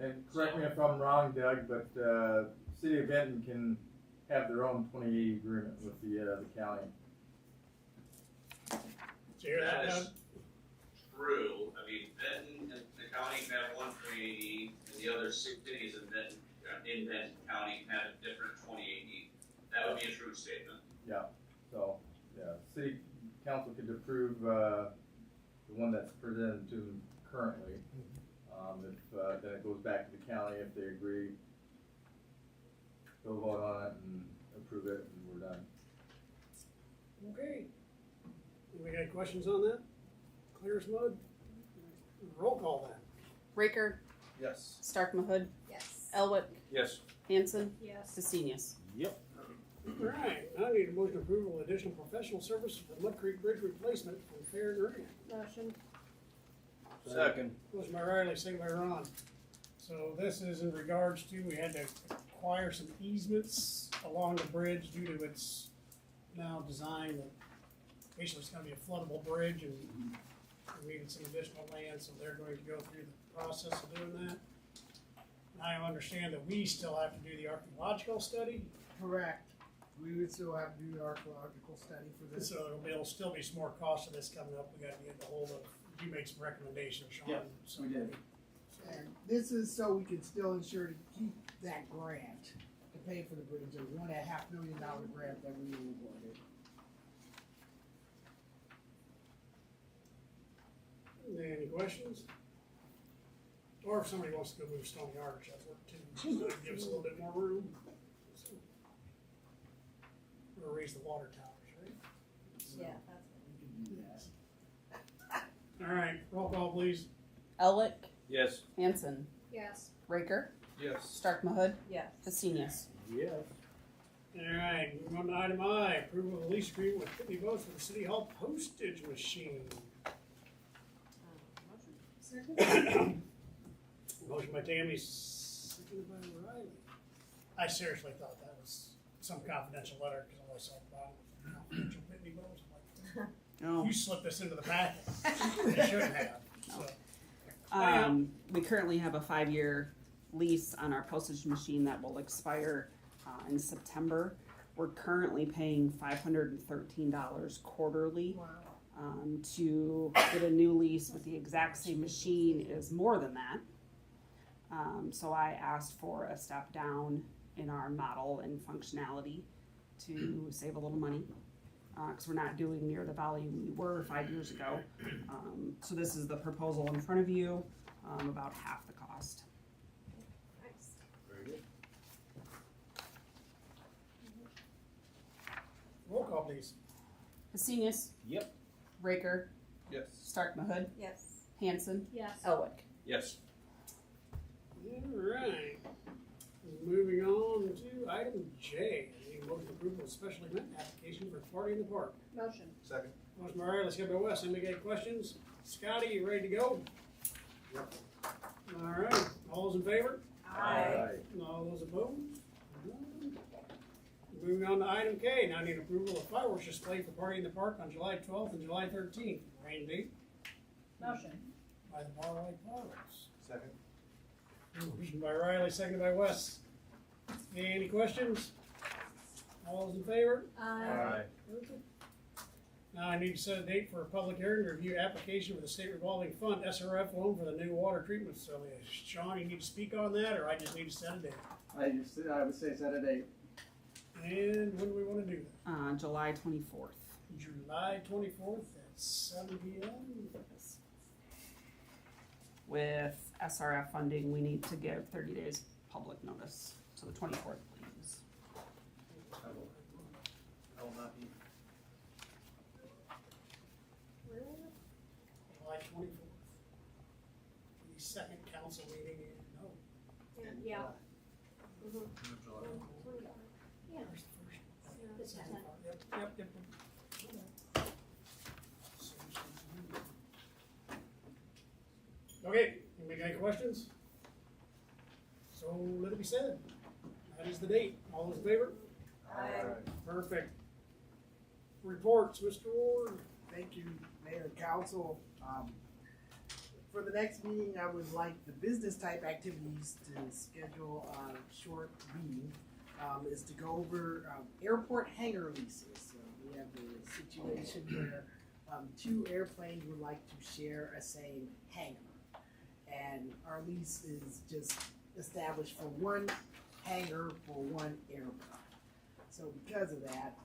And correct me if I'm wrong, Doug, but, City of Benton can have their own 2080 agreement with the county. Did you hear that, That Doug? is true. I mean, Benton and the county have one 2080, and the other 6 cities in Benton County have a different 2080. That would be a true statement. So, yeah, city council could approve, the one that's presented to them currently. If, then it goes back to the county, if they agree, they'll vote on it and approve it, and we're done. Okay. Anybody got questions on that? Clear as mud? Roll call then. Raker, Yes. Stark Mahud, Yes. Elwick, Yes. Hanson, Yes. Husenius. Yep. Alright, I need a motion approval of additional professional services for Mud Creek Bridge replacement from Fair Grant. Motion. Second. Motion by Riley, second by Ron. So this is in regards to, we had to acquire some easements along the bridge due to its now design that basically it's gonna be a floodable bridge and we needed some additional land, so they're going to go through the process of doing that. I understand that we still have to do the archaeological study, Correct. We would still have to do the archaeological study for this. so it'll still be some more cost of this coming up. We gotta get the hold of, you made some recommendations, Sean. Yeah, so- we did. And this is so we can still ensure to keep that grant to pay for the bridge, the $1.5 million grant that we were awarded. Any questions? Or if somebody wants to go move Stony Arch, that's work too. So that gives us a little bit more room. So, or raise the water towers, right? So, Yeah, that's We can do that. All right, roll call please. Elwick, Yes. Hanson, Yes. Raker, Yes. Stark Mahud, Yes. Husenius. Yes. All right, moving on to item I, approval of the lease agreement with Pitney Bowes for the City Hall postage machine. Motion. Motion by Tammy, seconded by Riley. I seriously thought that was some confidential letter, because all I saw about it was confidential Pitney Bowes. I'm like, Oh. you slipped this into the packet. You shouldn't have, so. We currently have a 5-year lease on our postage machine that will expire in September. We're currently paying $513 quarterly. Wow. To get a new lease with the exact same machine is more than that. So I asked for a step down in our model and functionality to save a little money. Because we're not doing near the volume we were 5 years ago. So this is the proposal in front of you, about half the cost. Nice. Very good. Roll call please. Husenius, Yep. Raker, Yes. Stark Mahud, Yes. Hanson, Yes. Elwick. Yes. Alright. Moving on to item J, the motion approval of special event application for Party in the Park. Motion. Second. Motion by Riley, second by Wes, anybody got questions? Scotty, you ready to go? Yep. Alright, all those in favor? Aye. And all those opposed? None. Moving on to item K, now I need approval of fireworks display for Party in the Park on July 12th and July 13th. Rain date Motion. by the Barlight Fireworks. Second. Motion by Riley, seconded by Wes. Any questions? All those in favor? Aye. Now I need to set a date for a public hearing to review application for the state revolving fund SRF loan for the new water treatment facility. Sean, you need to speak on that, or I just need to set a date? I would say set a date. And when do we want to do that? July 24th. July 24th at 7 p.m. With SRF funding, we need to give 30 days public notice. So the 24th, please. I will not be. July 24th. The second council meeting in, Yeah. where's the first? This is it. Yep. Okay, anybody got any questions? So let it be said. That is the date. All those in favor? Aye. Perfect. Reports, Mr. Ward. Thank you, Mayor and Council. for the next meeting, I would like the business type activities to schedule a short meeting. Is to go over airport hangar leases. So we have a situation where two airplanes would like to share a same hangar, and our lease is just established for one hangar for one airplane. So because of that,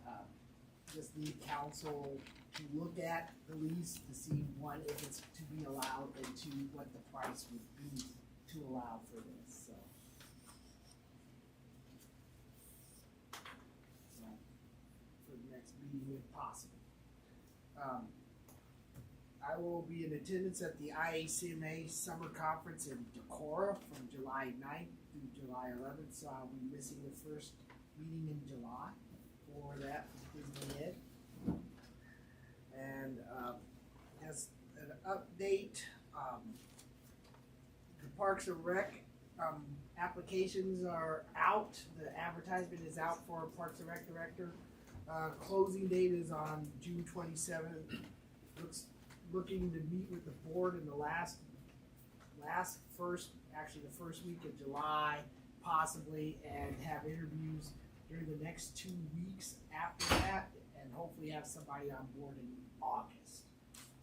just need council to look at the lease to see one, if it's to be allowed, and two, what the price would be to allow for this, so. For the next meeting if possible. I will be in attendance at the IACMA Summer Conference in Decorah from July 9th through July 11th, so I'll be missing the first meeting in July for that for Disney Ed. And as an update, the Parks and Rec applications are out. The advertisement is out for Parks and Rec director. Closing date is on June 27th. Looking to meet with the board in the the first week of July, possibly, and have interviews during the next 2 weeks after that, and hopefully have somebody on board in August,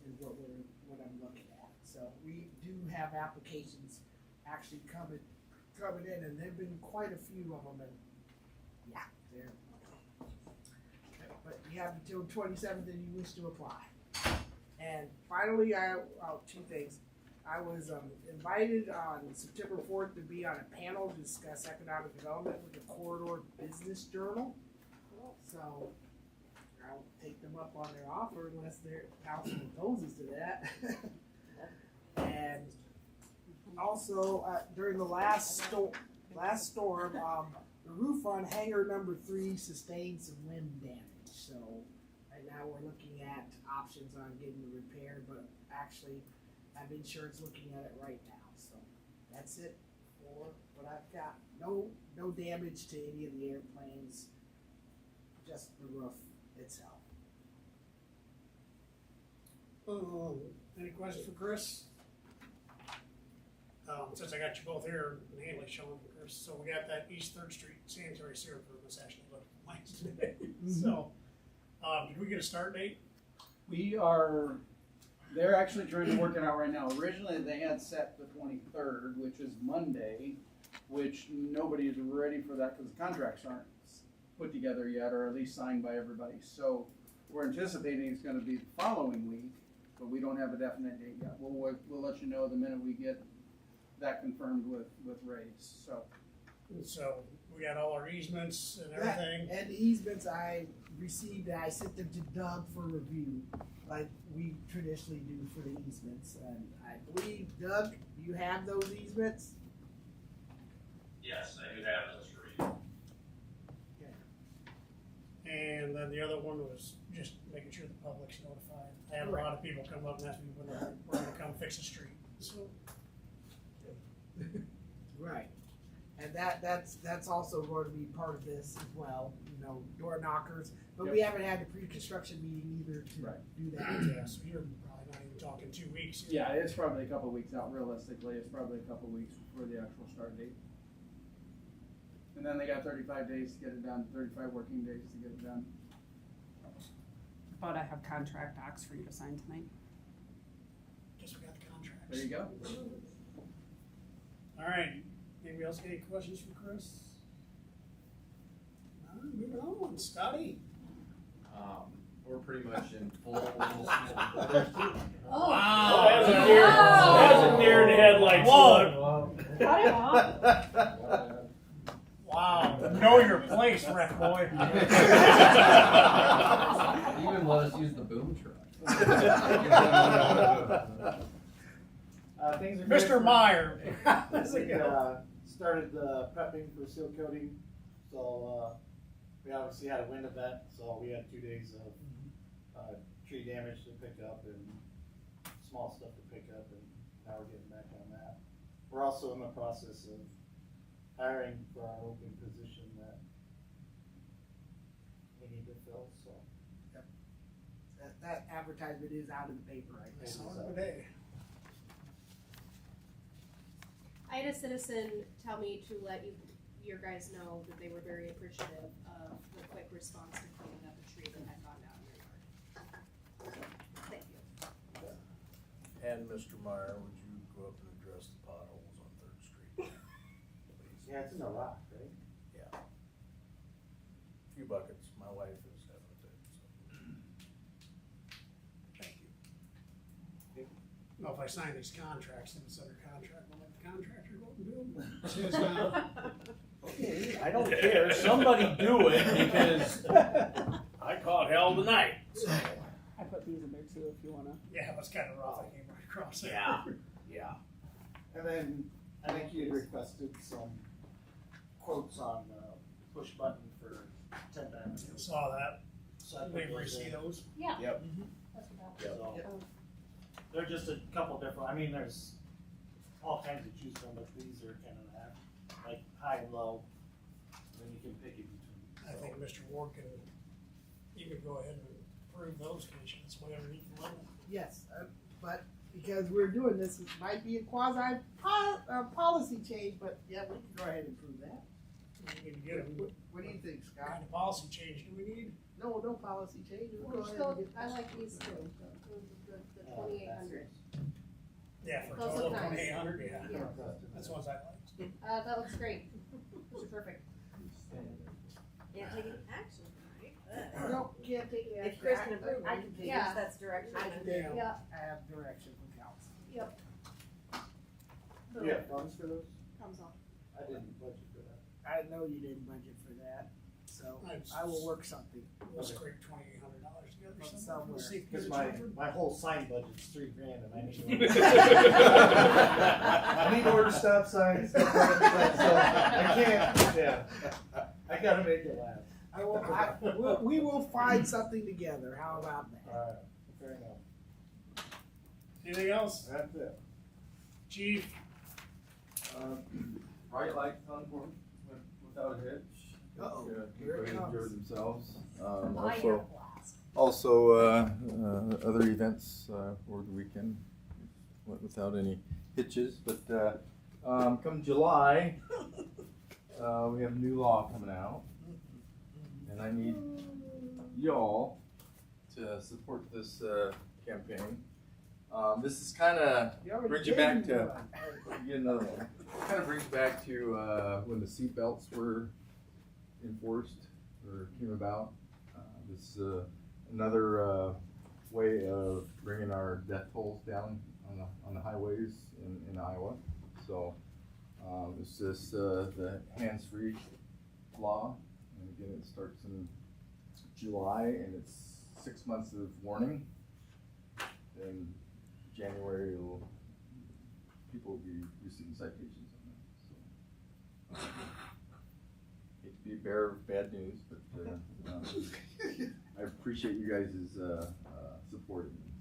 is what I'm looking at. So we do have applications actually coming in, and there've been quite a few of them, and yeah, they're. But you have until 27th and you wish to apply. And finally, two things. I was invited on September 4th to be on a panel to discuss economic development with the Corridor Business Journal. So I'll take them up on their offer unless their council opposes to that. And also, during the last storm, the roof on hangar number 3 sustained some wind damage. So right now we're looking at options on getting it repaired, but actually I have insurance looking at it right now. So that's it for what I've got. No damage to any of the airplanes, just the roof itself. Any questions for Chris? Since I got you both here, and Haley showing Chris, so we got that East 3rd Street sanitary sewer improvements actually looked nice today. So, did we get a start date? They're actually trying to work it out right now. Originally, they had set the 23rd, which is Monday, which nobody is ready for that because the contracts aren't put together yet, or at least signed by everybody. So we're anticipating it's going to be the following week, but we don't have a definite date yet. We'll let you know the minute we get that confirmed with Ray's. So we got all our easements and everything. And the easements I received, I sent them to Doug for review, like we traditionally do for the easements. And I believe, Doug, you have those easements? Yes, I do have those for you. And then the other one was just making sure the public's notified. I had a lot of people come up and ask me when we're gonna come fix the street, so. Right. And that's also going to be part of this as well, door knockers. But we haven't had a pre-construction meeting either to do that. Yeah, so you're probably not even talking 2 weeks. Yeah, it's probably a couple weeks out. Realistically, it's probably a couple weeks before the actual start date. And then they got 35 days to get it done, 35 working days to get it done. But I have contract docs for you to sign tonight. Guess we got the contracts. There you go. All right. Anybody else got any questions for Chris? No, moving on. Scotty? We're pretty much in full. Oh. Wow. That's a deer in the headlights. Whoa. Wow. Wow. Know your place, rec boy. You even let us use the boom truck. Things are Mr. Meyer. We started prepping for seal coating, so we obviously had a wind event, so we had 2 days of tree damage to pick up and small stuff to pick up, and now we're getting back on that. We're also in the process of hiring for our open position that we need to fill, so. That advertisement is out in the paper, I I guess. saw it today. I had a citizen tell me to let your guys know that they were very appreciative of the quick response to cleaning up a tree that had gone down in their yard. Thank you. And Mr. Meyer, would you go up and address the potholes on Third Street? Please. Yeah, it's in the rock, right? Yeah. Few buckets, my wife is having a fit, so. Thank you. Well, if I sign these contracts, and it's under contract, I'll let the contractor go and do them. It's his now. Okay, I don't care, somebody do it, because I caught hell tonight, so. I put these in there too if you wanna. Yeah, it was kind of rough, I came right across there. Yeah. And then I think you had requested some quotes on push button for 10th Avenue. Saw that. So I put Wait, where you those see in. those? Yeah. Yep. That's about. So, Oh. they're just a couple different, I mean, there's all kinds to choose from, but these are kind of that, like high and low. And then you can pick it between. I think Mr. Ward can, you could go ahead and approve those conditions, whatever he can. Yes, but because we're doing this, it might be a quasi policy change, but yeah, we can go ahead and prove that. We need to get them. What do you think, What Scott? kind of policy change do we need? No policy change. We'll go We're ahead still, and get I like these two, the 2800. Yeah, for a Those total of look nice. 2,800, yeah. Yeah. That's the ones I liked. That looks great. Those are perfect. Can't take any action, right? No, can't take it. If Chris can approve, I it, can take Yeah. because that's direction. I can Yeah. take, Yeah. I have direction from council. Yep. Do you have funds for those? Thumbs up. I didn't budget for that. I know you didn't budget for that, so Nice. I will work something. We'll scrape $2,800 together From somewhere. somewhere. See if we Because can my, get it. my whole sign budget's $3,000 and I need I I need to order stop signs, stuff like that, so I can't, yeah. I gotta make it last. We will find something together, how about that? Alright, fair enough. Anything else? That's it. Chief? Bright lights on for without a hitch. Uh-oh, Yeah, here it everybody comes. enjoyed themselves. I had a blast. Also, other events over the weekend went without any hitches, but come July, we have a new law coming out, and I need y'all to support this campaign. This is kind of brings you back to get another one. Kind of brings back to when the seat belts were enforced or came about. This another way of bringing our death tolls down on the highways in Iowa. So it's just the hands-free law, and again it starts in July, and it's 6 months of warning. In January, people will be receiving citations on that. So hate to be a bearer of bad news, but I appreciate you guys' supporting this,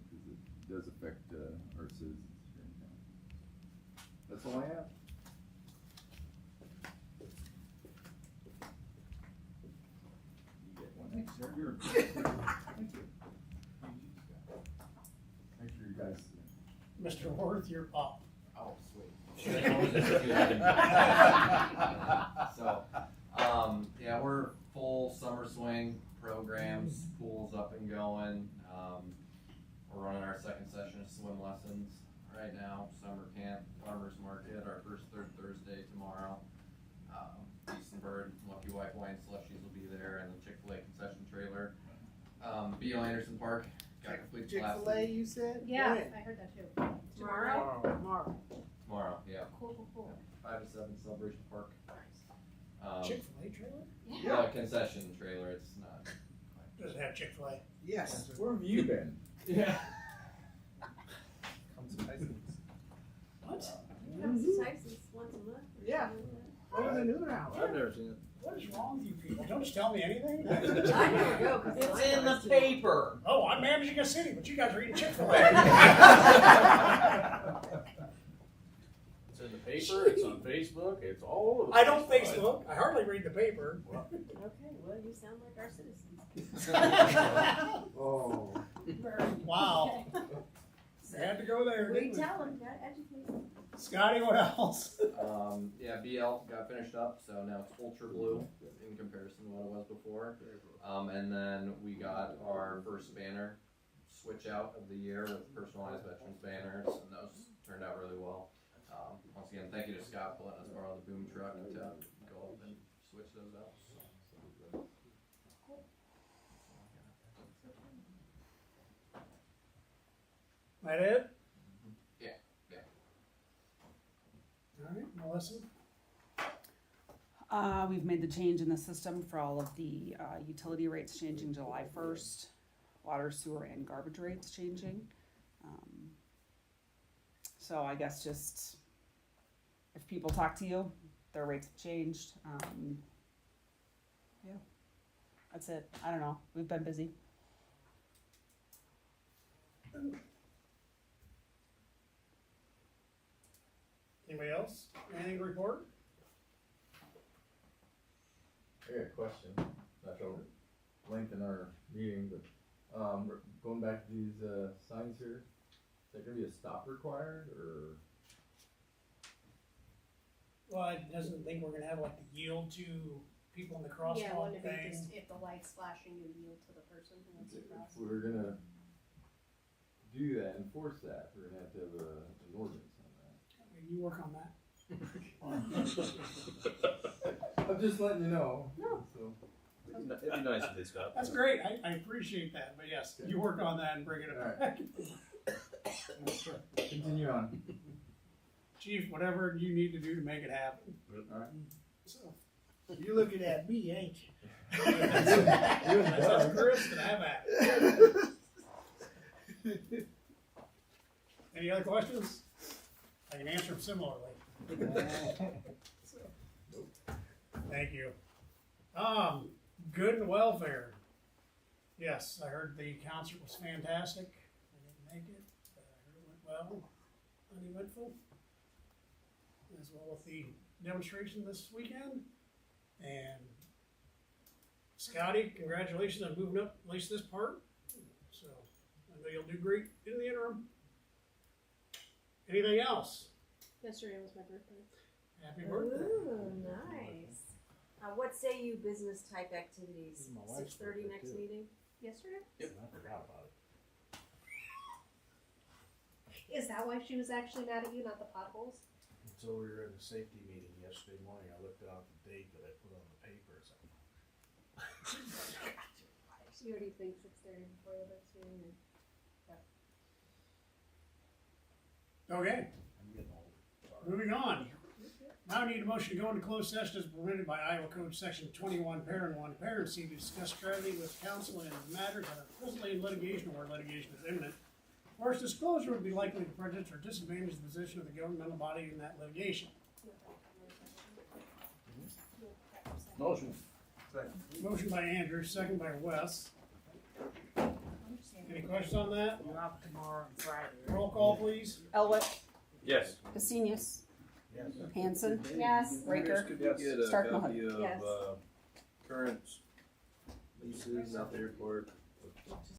because it does affect our citizens here in town. That's all I have. You get one. Thanks, sir. Thank you. Make sure you guys. Mr. Worth, you're up. Oh, sweet. So, yeah, we're full summer swing programs, pool's up and going. We're running our second session of swim lessons right now, summer camp, farmer's market, our first third Thursday tomorrow. Beast and Bird, Lucky White Wine Slushies will be there, and the Chick-fil-A concession trailer. B.L. Anderson Park got completed last Chick-fil-A, week. you said? Yeah, When? I heard that too. Tomorrow? Tomorrow. Tomorrow, yeah, Cool. 5 to 7 Celebration Park. Chick-fil-A trailer? Yeah, concession trailer, it's not. Does it have Chick-fil-A? Yes. Where have you been? Yeah. What? Comes to Texas once a month. Yeah. Over the noon hour. I've never seen it. What is wrong with you people? Don't you tell me anything? I never go, 'cause It's my in the house is- paper. Oh, I'm managing a city, but you guys are eating Chick-fil-A. It's in the paper, it's on Facebook, it's all over the I don't place. Facebook. I hardly read the paper. Okay, well, you sound like our citizens. Oh. Wow. You had to go there, We didn't we? tell them, gotta educate them. Scotty, what else? Yeah, BL got finished up, so now it's ultra blue in comparison to what it was before. And then we got our first banner switch out of the year with personalized veterans banners, and those turned out really well. Once again, thank you to Scott for letting us borrow the boom truck to go up and switch those out. That it? Yeah, yeah. All right, Melissa? We've made the change in the system for all of the utility rates changing July 1st, water, sewer, and garbage rates changing. So I guess just if people talk to you, their rates have changed. Yeah, that's it. I don't know. We've been busy. Anybody else? Anything to report? I got a question, not to lengthen our meeting, but, going back to these, signs here, is there gonna be a stop required, or? Well, it doesn't think we're gonna have like the yield to people in the Yeah, crosswalk wouldn't it be just thing. if the light's flashing, you yield to the person who wants to cross? If we're gonna do that, enforce that, we're gonna have to have an ordinance on that. You work on that. I'm just letting you know. No. So, It'd be nice if they stopped. That's great, I appreciate that, but yes, you work on that and bring it Alright. back. continue on. Chief, whatever you need to do to make it happen. Alright. So, You're looking at me, ain't you? that's Chris, and I'm at it. Any other questions? I can answer them similarly. Thank you. Good and welfare. Yes, I heard the concert was fantastic. I didn't make it, but I heard it went well, uneventful. As well with the demonstration this weekend. And Scotty, congratulations on moving up at least this part. So I know you'll do great in the interim. Anything else? Yesterday was my birthday. Happy birthday. Ooh, nice. What say you business type activities? My wife's 6:30 birthday, next too. meeting? Yesterday? I forgot about it. Is that why she was actually mad at you, not the potholes? Until we were at the safety meeting yesterday morning, I looked out the date that I put on the paper. It's like, You already think 6:30 before the next meeting? Okay, I'm getting old. Sorry. moving on. Now I need a motion to go into closed session as permitted by Iowa Code Section 21, Parent 1, Parent C, to discuss strategy with counsel and matters that are presently in litigation or where litigation is imminent. Or its disclosure would be likely to prejudice or disadvantage the position of the governmental body in that litigation. Motion. Motion by Andrew, second by Wes. Any questions on that? I'm out tomorrow and Friday. Roll call, please. Elwick, Yes. Pesinius, Yes. Hanson, Yes. Raker, Could we get a Stark copy of, Yes. current leases out there for